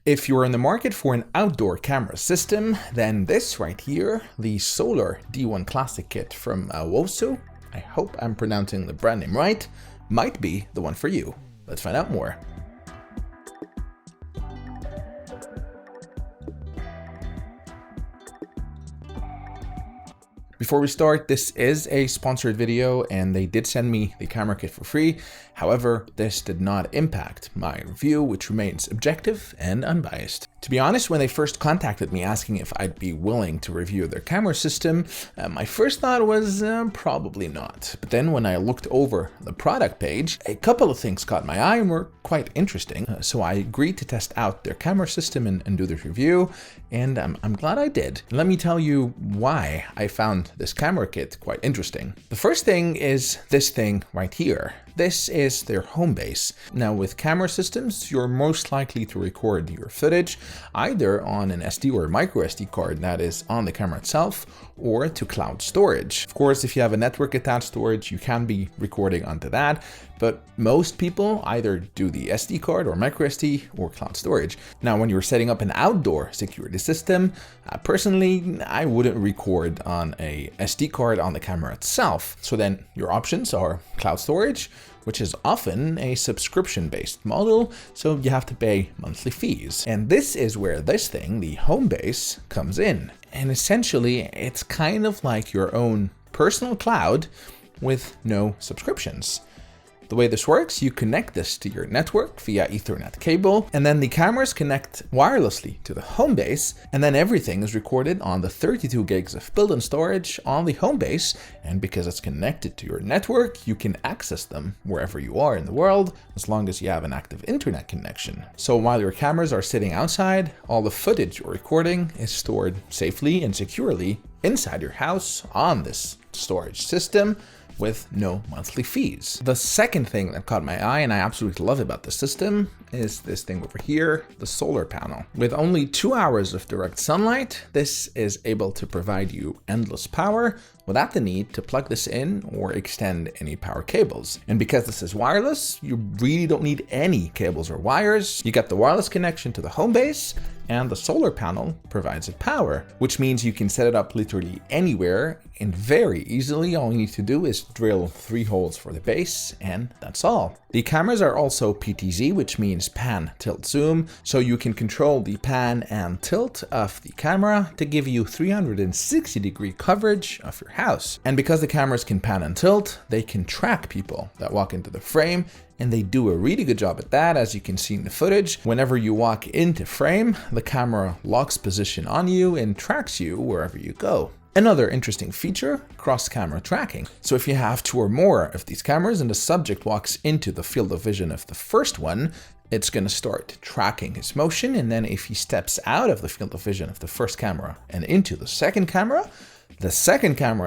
If you're in the market for an outdoor camera system, then this right here, the Solar D1 Classic kit from Aosu, I hope I'm pronouncing the brand name right, might be the one for you. Let's find out more. Before we start, this is a sponsored video and they did send me the camera kit for free. However, this did not impact my review, which remains objective and unbiased. To be honest, when they first contacted me asking if I'd be willing to review their camera system, my first thought was probably not. But then when I looked over the product page, a couple of things caught my eye and were quite interesting. So I agreed to test out their camera system and do this review, and I'm glad I did. Let me tell you why I found this camera kit quite interesting. The first thing is this thing right here. This is their Homebase. Now with camera systems, you're most likely to record your footage either on an SD or micro SD card that is on the camera itself, or to cloud storage. Of course, if you have a network attached storage, you can be recording onto that, but most people either do the SD card or micro SD or cloud storage. Now, when you're setting up an outdoor security system, personally, I wouldn't record on a SD card on the camera itself. So then your options are cloud storage, which is often a subscription-based model, so you have to pay monthly fees. And this is where this thing, the Homebase, comes in. And essentially, it's kind of like your own personal cloud with no subscriptions. The way this works, you connect this to your network via Ethernet cable, and then the cameras connect wirelessly to the Homebase, and then everything is recorded on the 32 gigs of built-in storage on the Homebase, and because it's connected to your network, you can access them wherever you are in the world, as long as you have an active internet connection. So while your cameras are sitting outside, all the footage you're recording is stored safely and securely inside your house on this storage system, with no monthly fees. The second thing that caught my eye and I absolutely love about the system is this thing over here, the solar panel. With only 2 hours of direct sunlight, this is able to provide you endless power without the need to plug this in or extend any power cables. And because this is wireless, you really don't need any cables or wires. You get the wireless connection to the Homebase, and the solar panel provides it power, which means you can set it up literally anywhere and very easily. All you need to do is drill 3 holes for the base, and that's all. The cameras are also PTZ, which means pan, tilt, zoom, so you can control the pan and tilt of the camera to give you 360-degree coverage of your house. And because the cameras can pan and tilt, they can track people that walk into the frame, and they do a really good job at that, as you can see in the footage. Whenever you walk into frame, the camera locks position on you and tracks you wherever you go. Another interesting feature, cross-camera tracking. So if you have 2 or more of these cameras and the subject walks into the field of vision of the first one, it's going to start tracking his motion, and then if he steps out of the field of vision of the first camera and into the second camera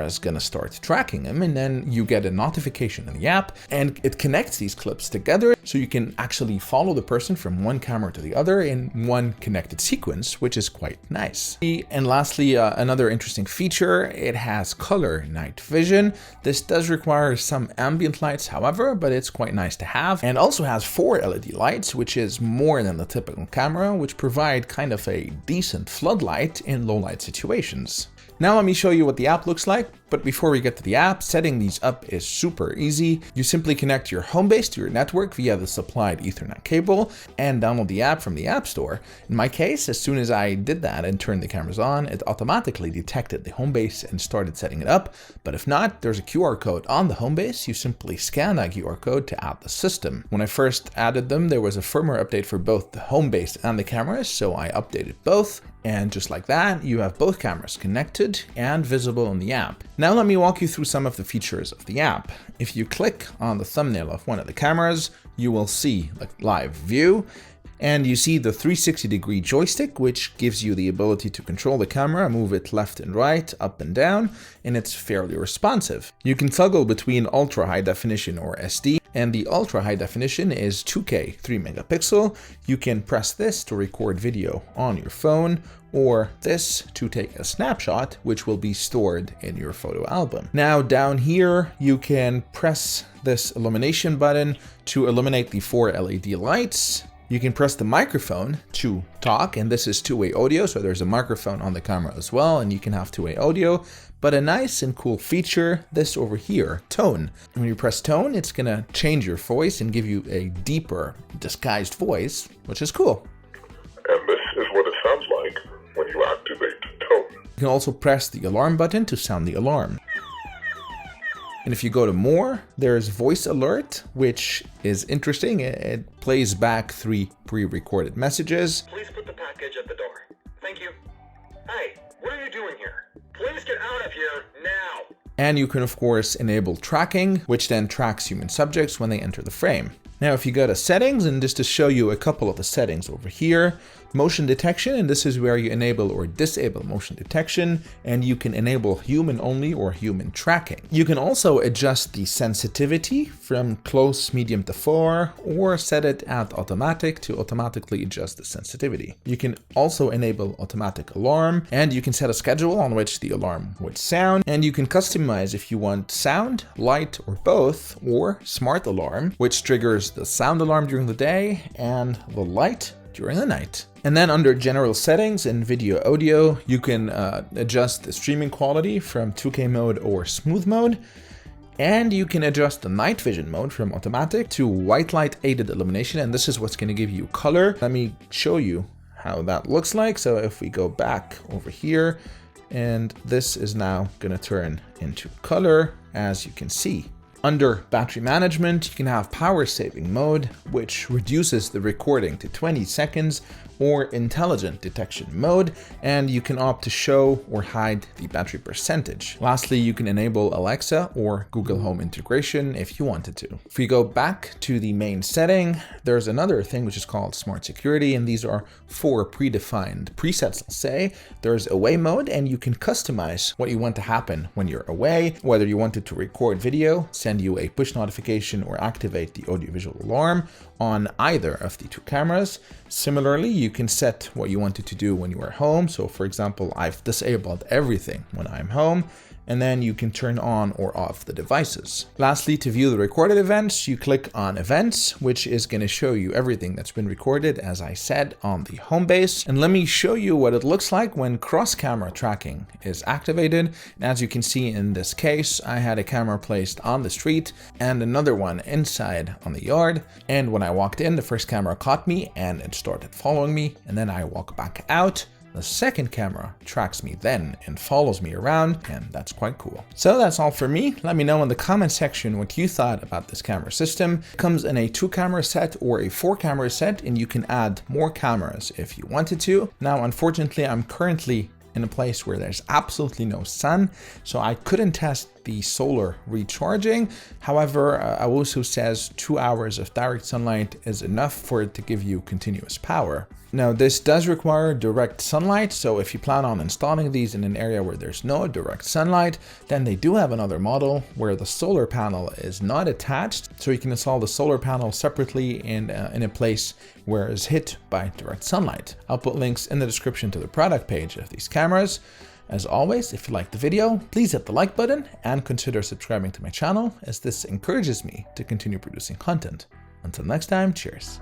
is going to start tracking him, and then you get a notification in the app, and it connects these clips together so you can actually follow the person from one camera to the other in one connected sequence, which is quite nice. And lastly, another interesting feature, it has color night vision. This does require some ambient lights, however, but it's quite nice to have, and also has 4 LED lights, which is more than the typical camera, which provide kind of a decent floodlight in low light situations. Now let me show you what the app looks like, but before we get to the app, setting these up is super easy. You simply connect your Homebase to your network via the supplied Ethernet cable and download the app from the App Store. In my case, as soon as I did that and turned the cameras on, it automatically detected the Homebase and started setting it up. But if not, there's a QR code on the Homebase. You simply scan that QR code to add the system. When I first added them, there was a firmware update for both the Homebase and the cameras, so I updated both. And just like that, you have both cameras connected and visible in the app. Now let me walk you through some of the features of the app. If you click on the thumbnail of one of the cameras, you will see the live view, and you see the 360-degree joystick, which gives you the ability to control the camera, move it left and right, up and down, and it's fairly responsive. You can toggle between ultra high definition or SD, and the ultra high definition is 2K 3 megapixel. You can press this to record video on your phone, or this to take a snapshot, which will be stored in your photo album. Now down here, you can press this illumination button to illuminate the 4 LED lights. You can press the microphone to talk, and this is two-way audio, so there's a microphone on the camera as well, and you can have two-way audio. But a nice and cool feature, this over here, tone. When you press tone, it's gonna change your voice and give you a deeper, disguised voice, which is cool. And this is what it sounds like when you activate tone. You can also press the alarm button to sound the alarm. And if you go to more, there's voice alert, which is interesting. It plays back 3 pre-recorded messages. Please put the package at the door. Thank you. Hey, what are you doing here? Please get out of here now. And you can of course enable tracking, which then tracks human subjects when they enter the frame. Now, if you go to settings, and just to show you a couple of the settings over here, motion detection, and this is where you enable or disable motion detection, and you can enable human only or human tracking. You can also adjust the sensitivity from close, medium to far, or set it at automatic to automatically adjust the sensitivity. You can also enable automatic alarm, and you can set a schedule on which the alarm would sound, and you can customize if you want sound, light, or both, or smart alarm, which triggers the sound alarm during the day and the light during the night. And then under general settings in video audio, you can adjust the streaming quality from 2K mode or smooth mode. And you can adjust the night vision mode from automatic to white light aided illumination. And this is what's going to give you color. Let me show you how that looks like. So if we go back over here, and this is now going to turn into color, as you can see. Under battery management, you can have power saving mode, which reduces the recording to 20 seconds, or intelligent detection mode, and you can opt to show or hide the battery percentage. Lastly, you can enable Alexa or Google Home integration if you wanted to. If we go back to the main setting, there's another thing which is called Smart Security, and these are 4 predefined presets, let's say. There's away mode, and you can customize what you want to happen when you're away, whether you wanted to record video, send you a push notification, or activate the audiovisual alarm on either of the 2 cameras. Similarly, you can set what you wanted to do when you are home. So for example, I've disabled everything when I'm home, and then you can turn on or off the devices. Lastly, to view the recorded events, you click on events, which is going to show you everything that's been recorded, as I said, on the Homebase. And let me show you what it looks like when cross-camera tracking is activated. And as you can see in this case, I had a camera placed on the street and another one inside on the yard. And when I walked in, the first camera caught me and it started following me. And then I walk back out. The second camera tracks me then and follows me around, and that's quite cool. So that's all for me. Let me know in the comment section what you thought about this camera system. It comes in a 2-camera set or a 4-camera set, and you can add more cameras if you wanted to. Now, unfortunately, I'm currently in a place where there's absolutely no sun, so I couldn't test the solar recharging. However, Aosu says 2 hours of direct sunlight is enough for it to give you continuous power. Now, this does require direct sunlight, so if you plan on installing these in an area where there's no direct sunlight, then they do have another model where the solar panel is not attached, so you can install the solar panel separately and in a place where it's hit by direct sunlight. I'll put links in the description to the product page of these cameras. As always, if you liked the video, please hit the like button and consider subscribing to my channel, as this encourages me to continue producing content. Until next time, cheers.